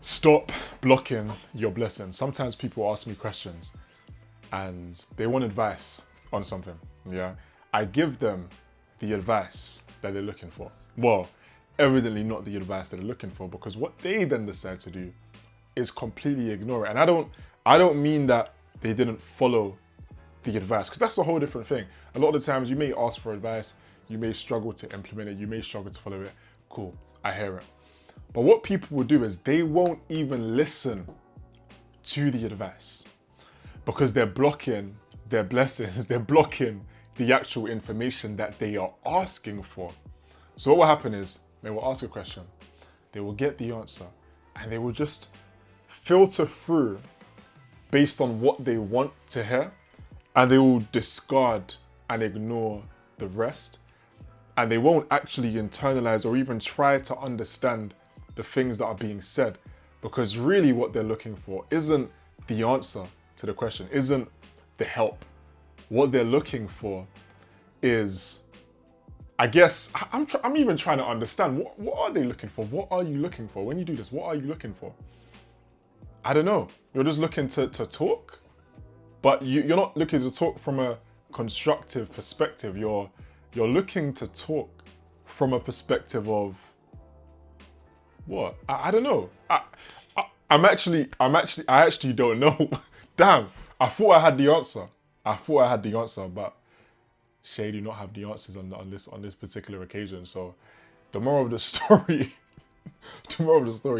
Stop blocking your blessings. Sometimes people ask me questions and they want advice on something. Yeah. I give them the advice that they're looking for. Well, evidently not the advice that they're looking for, because what they then decide to do is completely ignore it. And I don't mean that they didn't follow the advice, because that's a whole different thing. A lot of the times you may ask for advice, you may struggle to implement it, you may struggle to follow it. Cool, I hear it. But what people will do is they won't even listen to the advice because they're blocking their blessings, they're blocking the actual information that they are asking for. So what will happen is they will ask a question, they will get the answer, and they will just filter through based on what they want to hear, and they will discard and ignore the rest, and they won't actually internalize or even try to understand the things that are being said, because really what they're looking for isn't the answer to the question, isn't the help. What they're looking for is, I guess, I'm even trying to understand, what are they looking for? What are you looking for? When you do this, what are you looking for? I don't know. You're just looking to talk, but you're not looking to talk from a constructive perspective. You're looking to talk from a perspective of what? I don't know. I actually don't know. Damn, I thought I had the answer. But Shay do not have the answers on this particular occasion. So the moral of the story,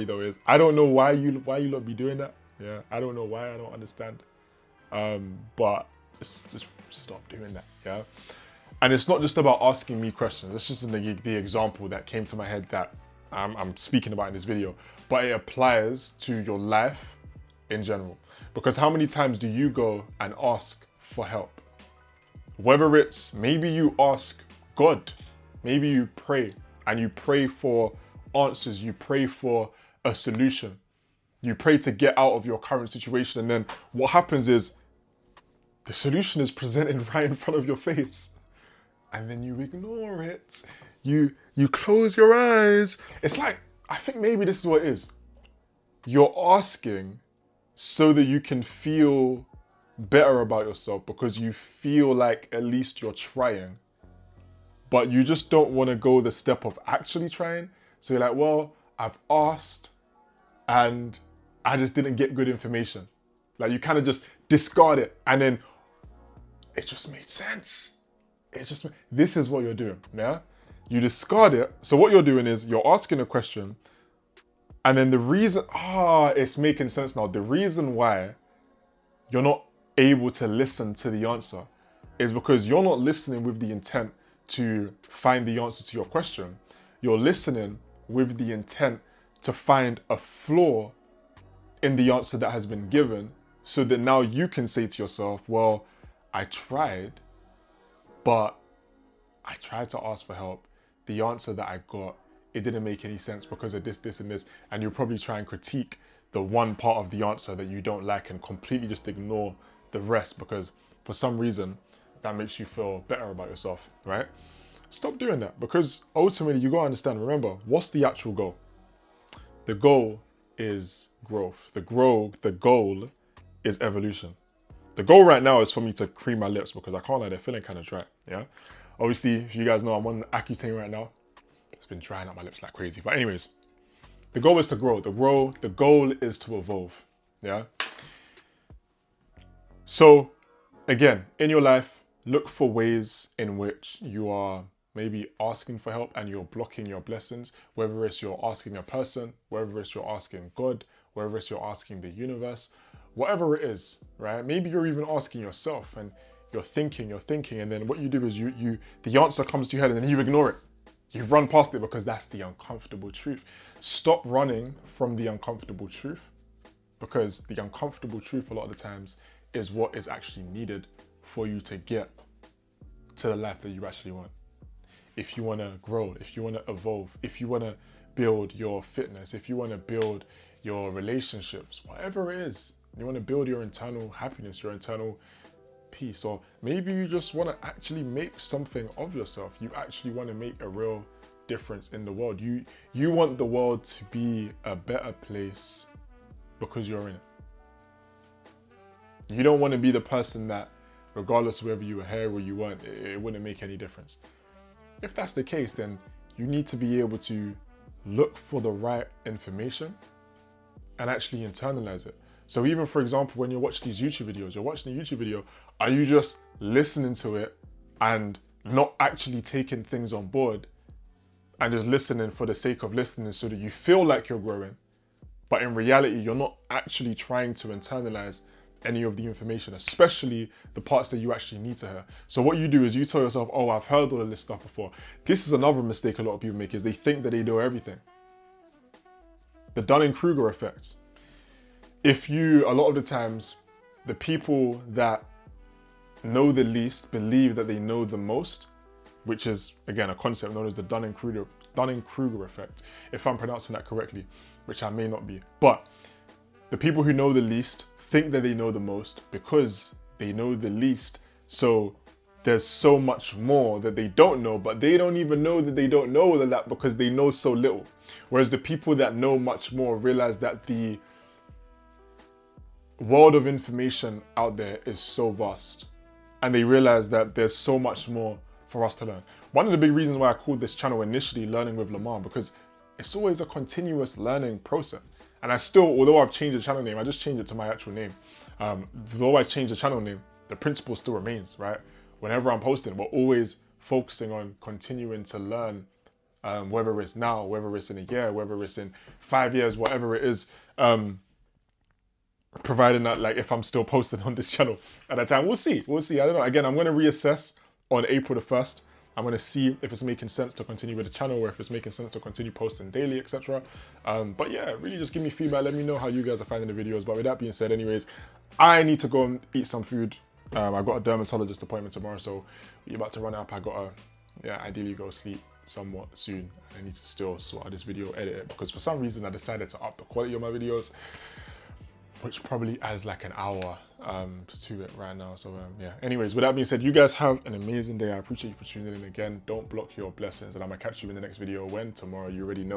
though is, I don't know why you lot be doing that. Yeah, I don't know why. I don't understand. But just stop doing that. Yeah, and it's not just about asking me questions. It's just the example that came to my head that I'm speaking about in this video, but it applies to your life in general. Because how many times do you go and ask for help? Whether it's, maybe you ask God, maybe you pray and you pray for answers, you pray for a solution, you pray to get out of your current situation, and then what happens is the solution is presented right in front of your face, and then you ignore it. You close your eyes. It's like, I think maybe this is what it is. You're asking so that you can feel better about yourself, because you feel like at least you're trying, but you just don't want to go the step of actually trying. So you're like, well, I've asked and I just didn't get good information. Like, you kind of just discard it, and then it just made sense. This is what you're doing, yeah? You discard it. So what you're doing is you're asking a question, and then the reason, it's making sense now. The reason why you're not able to listen to the answer is because you're not listening with the intent to find the answer to your question. You're listening with the intent to find a flaw in the answer that has been given, so that now you can say to yourself, well, I tried, but I tried to ask for help. The answer that I got, it didn't make any sense because of this, and this. And you'll probably try and critique the one part of the answer that you don't like and completely just ignore the rest, because for some reason that makes you feel better about yourself, right? Stop doing that, because ultimately you gotta understand, remember, what's the actual goal? The goal is growth. The goal is evolution. The goal right now is for me to cream my lips, because I can't lie, they're feeling kind of dry, yeah? Obviously, if you guys know, I'm on Accutane right now. It's been drying up my lips like crazy. But anyways, the goal is to grow. The goal is to evolve, yeah? So, again, in your life, look for ways in which you are maybe asking for help and you're blocking your blessings, whether it's you're asking a person, whether it's you're asking God, whether it's you're asking the universe, whatever it is, right? Maybe you're even asking yourself, and you're thinking, and then what you do is the answer comes to your head and then you ignore it. You've run past it because that's the uncomfortable truth. Stop running from the uncomfortable truth, because the uncomfortable truth a lot of the times is what is actually needed for you to get to the life that you actually want. If you want to grow, if you want to evolve, if you want to build your fitness, if you want to build your relationships, whatever it is, you want to build your internal happiness, your internal peace, or maybe you just want to actually make something of yourself. You actually want to make a real difference in the world. You want the world to be a better place because you're in it. You don't want to be the person that, regardless of whether you were here or you weren't, it wouldn't make any difference. If that's the case, then you need to be able to look for the right information and actually internalize it. So even, for example, when you're watching these YouTube videos, you're watching a YouTube video, are you just listening to it and not actually taking things on board and just listening for the sake of listening so that you feel like you're growing, but in reality, you're not actually trying to internalize any of the information, especially the parts that you actually need to hear. So what you do is you tell yourself, oh, I've heard all of this stuff before. This is another mistake a lot of people make, is they think that they know everything. The Dunning-Kruger effect. A lot of the times, the people that know the least believe that they know the most, which is, again, a concept known as the Dunning-Kruger effect, if I'm pronouncing that correctly, which I may not be. But the people who know the least think that they know the most because they know the least. So there's so much more that they don't know, but they don't even know that they don't know that because they know so little. Whereas the people that know much more realize that the world of information out there is so vast, and they realize that there's so much more for us to learn. One of the big reasons why I called this channel initially Learning with Lamar, because it's always a continuous learning process. And I still, although I've changed the channel name, I just changed it to my actual name. Though I changed the channel name, the principle still remains, right? Whenever I'm posting, we're always focusing on continuing to learn, whether it's now, whether it's in a year, whether it's in 5 years, whatever it is, providing that, like, if I'm still posting on this channel at that time, we'll see. I don't know. Again, I'm going to reassess on April the 1st. I'm going to see if it's making sense to continue with the channel or if it's making sense to continue posting daily, etc. But yeah, really just give me feedback. Let me know how you guys are finding the videos. But with that being said, anyways, I need to go and eat some food. I've got a dermatologist appointment tomorrow, so we're about to run up. I got to, ideally go sleep somewhat soon. I need to still sort out this video, edit it, because for some reason I decided to up the quality of my videos, which probably adds like an hour to it right now. So yeah, anyways, with that being said, you guys have an amazing day. I appreciate you for tuning in again. Don't block your blessings, and I'm gonna catch you in the next video. When? Tomorrow. You already know.